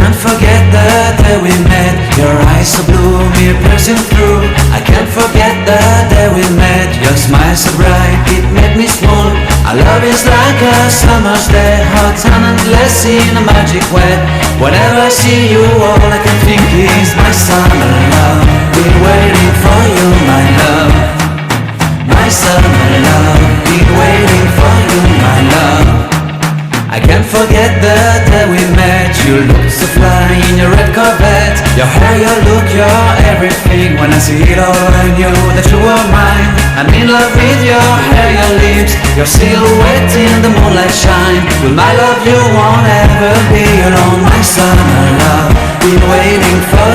can't forget the day we met. Your eyes so blue, me piercing through. I can't forget the day we met. Your smile so bright, it made me swoon. Our love is like a summer's day, hot and endless in a magic way. Whenever I see you, all I can think is my summer love. Been waiting for you, my love. My summer love. Been waiting for you, my love. I can't forget the day we met. You looked so fly in your red Corvette. Your hair, your look, your everything. When I see it all, I knew that you were mine. I'm in love with your hair, your lips, your silhouette in the moonlight shine. With my love you won't ever be alone. My summer love, been waiting for